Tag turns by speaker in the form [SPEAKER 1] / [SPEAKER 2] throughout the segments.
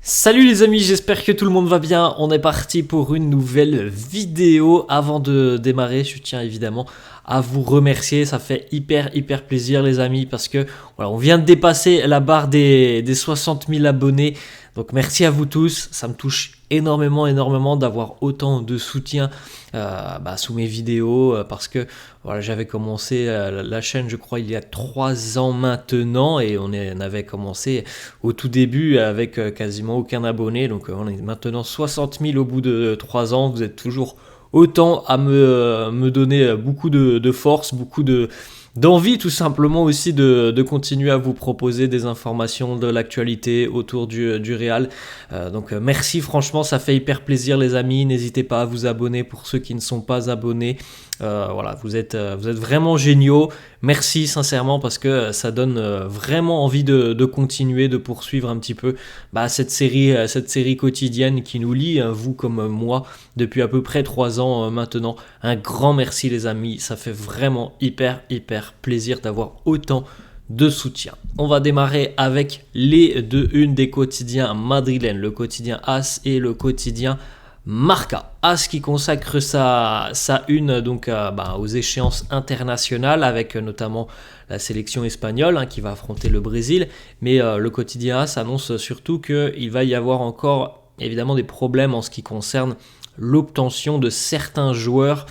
[SPEAKER 1] Salut les amis, j'espère que tout le monde va bien. On est parti pour une nouvelle vidéo. Avant de démarrer, je tiens évidemment à vous remercier. Ça fait hyper plaisir les amis parce que voilà, on vient de dépasser la barre des 60 000 abonnés. Donc merci à vous tous, ça me touche énormément d'avoir autant de soutien sous mes vidéos parce que voilà, j'avais commencé la chaîne je crois il y a 3 ans maintenant et on avait commencé au tout début avec quasiment aucun abonné, donc on est maintenant 60 000 au bout de 3 ans, vous êtes toujours autant à me donner beaucoup de force, beaucoup d'envie tout simplement aussi de continuer à vous proposer des informations de l'actualité autour du Real. Donc merci, franchement ça fait hyper plaisir les amis, n'hésitez pas à vous abonner pour ceux qui ne sont pas abonnés. Voilà, vous êtes vraiment géniaux, merci sincèrement parce que ça donne vraiment envie de continuer, de poursuivre un petit peu cette série quotidienne qui nous lie, vous comme moi, depuis à peu près 3 ans maintenant. Un grand merci les amis, ça fait vraiment hyper plaisir d'avoir autant de soutien. On va démarrer avec les deux unes des quotidiens madrilènes, le quotidien AS et le quotidien Marca. AS qui consacre sa une donc aux échéances internationales avec notamment la sélection espagnole qui va affronter le Brésil, mais le quotidien AS annonce surtout qu'il va y avoir encore évidemment des problèmes en ce qui concerne l'obtention de certains joueurs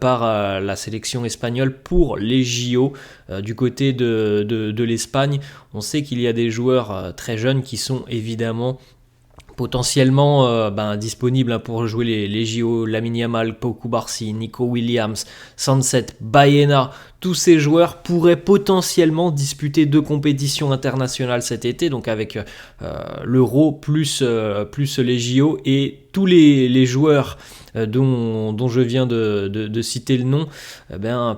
[SPEAKER 1] par la sélection espagnole pour les JO. Du côté de l'Espagne, on sait qu'il y a des joueurs très jeunes qui sont évidemment potentiellement disponibles pour jouer les JO. Lamine Yamal, Pau Cubarsí, Nico Williams, Sunset, Baena, tous ces joueurs pourraient potentiellement disputer 2 compétitions internationales cet été, donc avec l'Euro plus les JO, et tous les joueurs dont je viens de citer le nom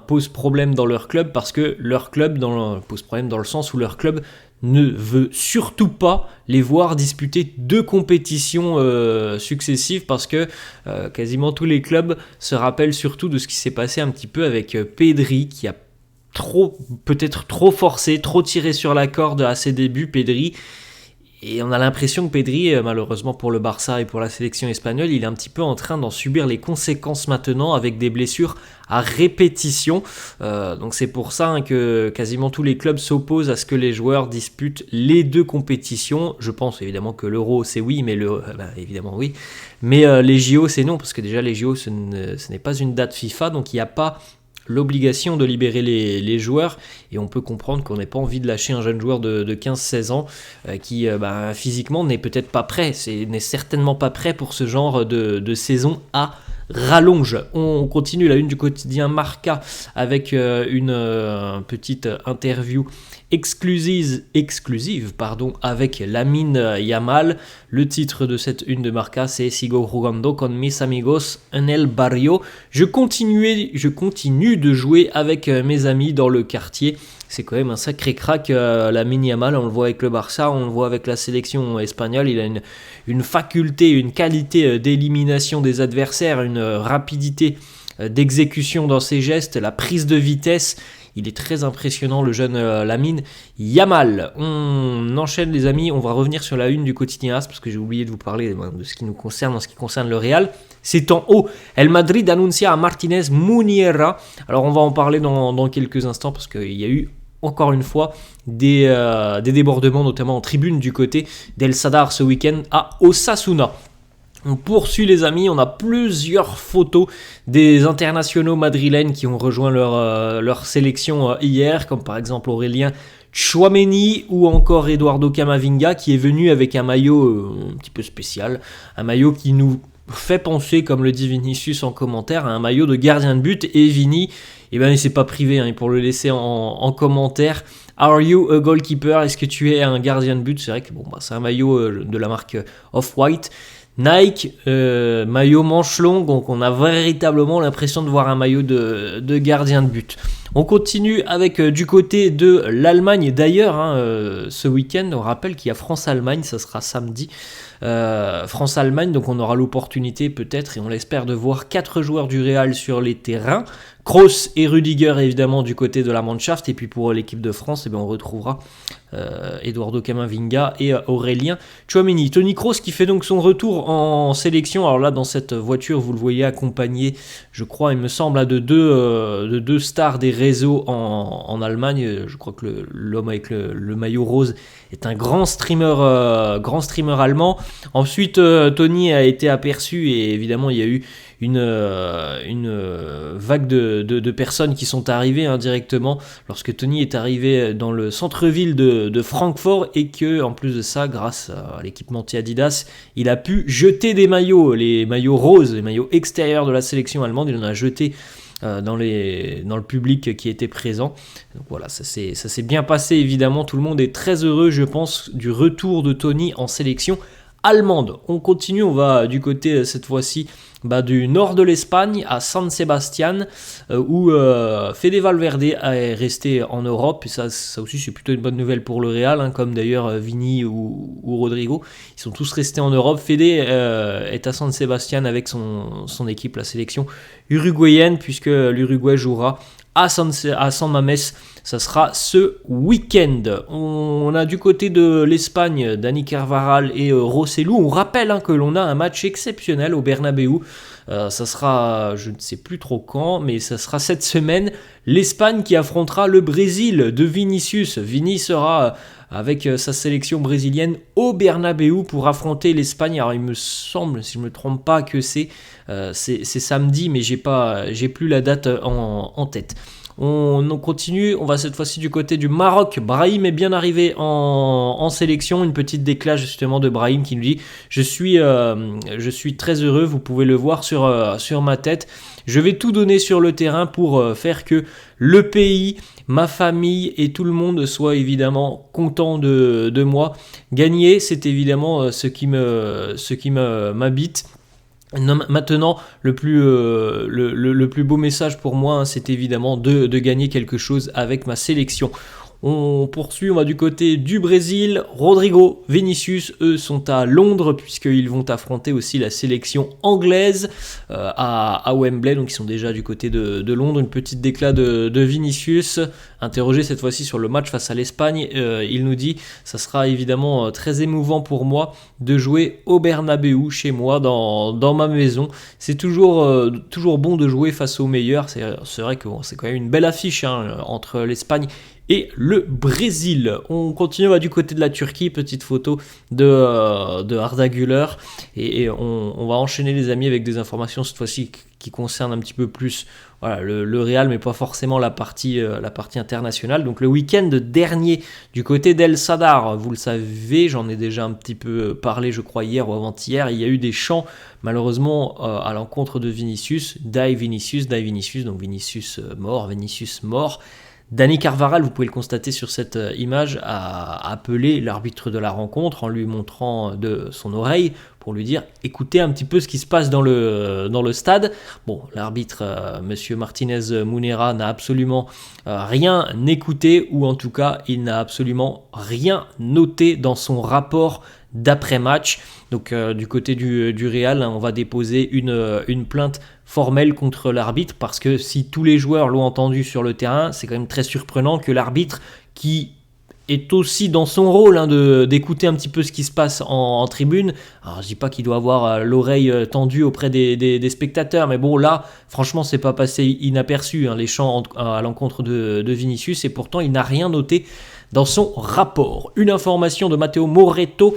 [SPEAKER 1] posent problème dans leur club, parce que leur club pose problème dans le sens où leur club ne veut surtout pas les voir disputer 2 compétitions successives, parce que quasiment tous les clubs se rappellent surtout de ce qui s'est passé un petit peu avec Pedri, qui a peut-être trop forcé, trop tiré sur la corde à ses débuts, Pedri. Et on a l'impression que Pedri, malheureusement pour le Barça et pour la sélection espagnole, il est un petit peu en train d'en subir les conséquences maintenant, avec des blessures à répétition. Donc c'est pour ça que quasiment tous les clubs s'opposent à ce que les joueurs disputent les 2 compétitions. Je pense évidemment que l'Euro c'est oui, mais évidemment oui. Mais les JO c'est non, parce que déjà les JO ce n'est pas une date FIFA, donc il n'y a pas l'obligation de libérer les joueurs, et on peut comprendre qu'on n'ait pas envie de lâcher un jeune joueur de 15-16 ans qui physiquement n'est peut-être pas prêt, n'est certainement pas prêt pour ce genre de saison à rallonge. On continue la une du quotidien Marca avec une petite interview exclusive avec Lamine Yamal. Le titre de cette une de Marca, c'est Sigo jugando con mis amigos en el barrio. Je continue de jouer avec mes amis dans le quartier. C'est quand même un sacré crack, Lamine Yamal. On le voit avec le Barça, on le voit avec la sélection espagnole. Il a une faculté, une qualité d'élimination des adversaires, une rapidité d'exécution dans ses gestes, la prise de vitesse. Il est très impressionnant, le jeune Lamine Yamal. On enchaîne les amis, on va revenir sur la une du quotidien AS, parce que j'ai oublié de vous parler de ce qui nous concerne en ce qui concerne le Real. C'est en haut. El Madrid anuncia a Martinez Muniera. Alors on va en parler dans quelques instants, parce qu'il y a eu encore une fois des débordements, notamment en tribune du côté d'El Sadar ce week-end à Osasuna. On poursuit les amis, on a plusieurs photos des internationaux madrilènes qui ont rejoint leur sélection hier, comme par exemple Aurélien Tchouaméni ou encore Eduardo Camavinga, qui est venu avec un maillot un petit peu spécial, un maillot qui nous fait penser, comme le dit Vinicius en commentaire, à un maillot de gardien de but. Et Vini, il s'est pas privé pour le laisser en commentaire. Are you a goalkeeper? Est-ce que tu es un gardien de but? C'est vrai que c'est un maillot de la marque Off-White. Nike, maillot manche longue, donc on a véritablement l'impression de voir un maillot de gardien de but. On continue avec du côté de l'Allemagne. D'ailleurs, ce week-end, on rappelle qu'il y a France-Allemagne, ça sera samedi. France-Allemagne, donc on aura l'opportunité peut-être, et on l'espère, de voir 4 joueurs du Real sur les terrains. Kroos et Rudiger évidemment du côté de la Mannschaft, et puis pour l'équipe de France, on retrouvera Eduardo Camavinga et Aurélien Tchouaméni. Toni Kroos qui fait donc son retour en sélection. Alors là, dans cette voiture, vous le voyez accompagné, je crois, il me semble, de deux stars des réseaux en Allemagne. Je crois que l'homme avec le maillot rose est un grand streamer allemand. Ensuite, Toni a été aperçu, et évidemment, il y a eu une vague de personnes qui sont arrivées directement lorsque Toni est arrivé dans le centre-ville de Francfort, et que, en plus de ça, grâce à l'équipementier Adidas, il a pu jeter des maillots, les maillots roses, les maillots extérieurs de la sélection allemande. Il en a jeté dans le public qui était présent. Donc voilà, ça s'est bien passé évidemment. Tout le monde est très heureux, je pense, du retour de Toni en sélection allemande. On continue, on va du côté cette fois-ci du nord de l'Espagne, à San Sebastián, où Fede Valverde est resté en Europe. Et ça aussi, c'est plutôt une bonne nouvelle pour le Real, comme d'ailleurs Vini ou Rodrigo. Ils sont tous restés en Europe. Fede est à San Sebastián avec son équipe, la sélection uruguayenne, puisque l'Uruguay jouera à San Mamés. Ça sera ce week-end. On a du côté de l'Espagne Dani Carvajal et Rosselló. On rappelle que l'on a un match exceptionnel au Bernabéu. Ça sera, je ne sais plus trop quand, mais ça sera cette semaine. L'Espagne qui affrontera le Brésil de Vinicius. Vini sera avec sa sélection brésilienne au Bernabéu pour affronter l'Espagne. Alors il me semble, si je ne me trompe pas, que c'est samedi, mais j'ai plus la date en tête. On continue, on va cette fois-ci du côté du Maroc. Brahim est bien arrivé en sélection. Une petite déclaration justement de Brahim qui nous dit « Je suis très heureux, vous pouvez le voir sur ma tête. Je vais tout donner sur le terrain pour faire que le pays, ma famille et tout le monde soient évidemment contents de moi. Gagner, c'est évidemment ce qui m'habite. » Maintenant, le plus beau message pour moi, c'est évidemment de gagner quelque chose avec ma sélection. On poursuit, on va du côté du Brésil. Rodrigo, Vinicius, eux, sont à Londres puisqu'ils vont affronter aussi la sélection anglaise à Wembley. Donc ils sont déjà du côté de Londres. Une petite déclat de Vinicius, interrogé cette fois-ci sur le match face à l'Espagne. Il nous dit « Ça sera évidemment très émouvant pour moi de jouer au Bernabéu chez moi, dans ma maison. C'est toujours bon de jouer face aux meilleurs. » C'est vrai que c'est quand même une belle affiche entre l'Espagne et le Brésil. On continue du côté de la Turquie, petite photo de Arda Güler, et on va enchaîner les amis avec des informations cette fois-ci qui concernent un petit peu plus le Real, mais pas forcément la partie internationale. Donc le week-end dernier du côté d'El Sadar, vous le savez, j'en ai déjà un petit peu parlé je crois hier ou avant-hier, il y a eu des chants malheureusement à l'encontre de Vinicius, Die Vinicius, donc Vinicius mort. Dani Carvajal, vous pouvez le constater sur cette image, a appelé l'arbitre de la rencontre en lui montrant de son oreille pour lui dire « Écoutez un petit peu ce qui se passe dans le stade ». Bon, l'arbitre, monsieur Martinez Munera, n'a absolument rien écouté, ou en tout cas, il n'a absolument rien noté dans son rapport d'après-match. Donc du côté du Real, on va déposer une plainte formelle contre l'arbitre, parce que si tous les joueurs l'ont entendu sur le terrain, c'est quand même très surprenant que l'arbitre, qui est aussi dans son rôle d'écouter un petit peu ce qui se passe en tribune. Alors je dis pas qu'il doit avoir l'oreille tendue auprès des spectateurs, mais bon là, franchement, c'est pas passé inaperçu les chants à l'encontre de Vinicius, et pourtant il n'a rien noté dans son rapport. Une information de Matteo Moretto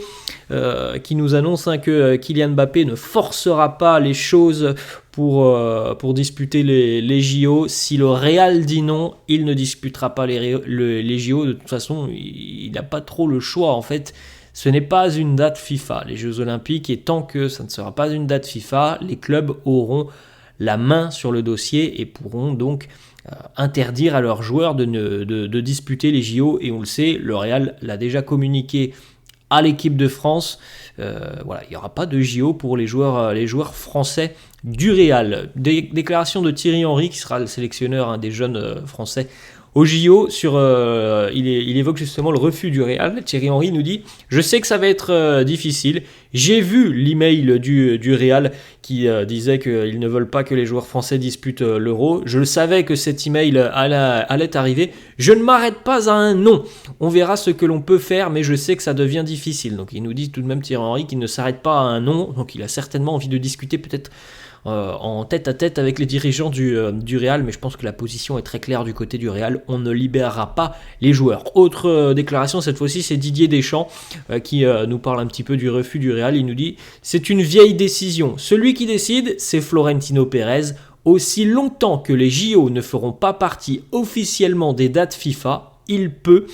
[SPEAKER 1] qui nous annonce que Kylian Mbappé ne forcera pas les choses pour disputer les JO. Si le Real dit non, il ne disputera pas les JO. De toute façon, il n'a pas trop le choix en fait. Ce n'est pas une date FIFA, les Jeux Olympiques, et tant que ça ne sera pas une date FIFA, les clubs auront la main sur le dossier et pourront donc interdire à leurs joueurs de disputer les JO. Et on le sait, le Real l'a déjà communiqué à l'équipe de France. Voilà, il n'y aura pas de JO pour les joueurs français du Real. Déclaration de Thierry Henry, qui sera le sélectionneur des jeunes français au JO. Il évoque justement le refus du Real. Thierry Henry nous dit « Je sais que ça va être difficile. J'ai vu l'email du Real qui disait qu'ils ne veulent pas que les joueurs français disputent l'Euro. Je le savais que cet email allait arriver. Je ne m'arrête pas à un non. On verra ce que l'on peut faire, mais je sais que ça devient difficile. » Donc il nous dit tout de même Thierry Henry qu'il ne s'arrête pas à un non. Donc il a certainement envie de discuter peut-être en tête à tête avec les dirigeants du Real, mais je pense que la position est très claire du côté du Real. On ne libérera pas les joueurs. Autre déclaration, cette fois-ci, c'est Didier Deschamps qui nous parle un petit peu du refus du Real. Il nous dit « C'est une vieille décision. Celui qui décide, c'est Florentino Pérez. Aussi longtemps que les JO ne feront pas partie officiellement des dates FIFA, il peut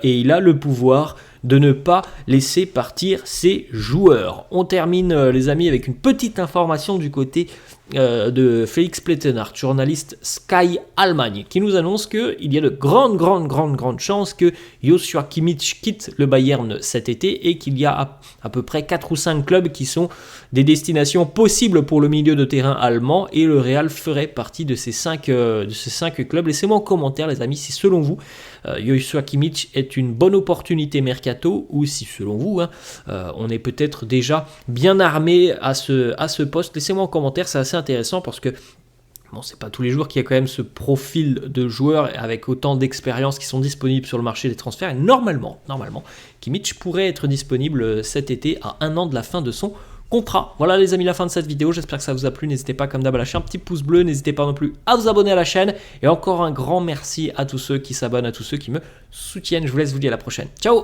[SPEAKER 1] et il a le pouvoir de ne pas laisser partir ses joueurs. » On termine les amis avec une petite information du côté de Félix Plettenhardt, journaliste Sky Allemagne, qui nous annonce qu'il y a de grandes chances que Joshua Kimmich quitte le Bayern cet été et qu'il y a à peu près 4 ou 5 clubs qui sont des destinations possibles pour le milieu de terrain allemand et le Real ferait partie de ces 5 clubs. Laissez-moi en commentaire les amis si selon vous Joshua Kimmich est une bonne opportunité mercato ou si selon vous on est peut-être déjà bien armé à ce poste. Laissez-moi en commentaire, c'est assez intéressant parce que bon, c'est pas tous les jours qu'il y a quand même ce profil de joueurs avec autant d'expérience qui sont disponibles sur le marché des transferts. Et normalement, Kimmich pourrait être disponible cet été à 1 an de la fin de son contrat. Voilà les amis, la fin de cette vidéo. J'espère que ça vous a plu. N'hésitez pas comme d'hab à lâcher un petit pouce bleu. N'hésitez pas non plus à vous abonner à la chaîne. Et encore un grand merci à tous ceux qui s'abonnent, à tous ceux qui me soutiennent. Je vous laisse, vous dis à la prochaine. Ciao!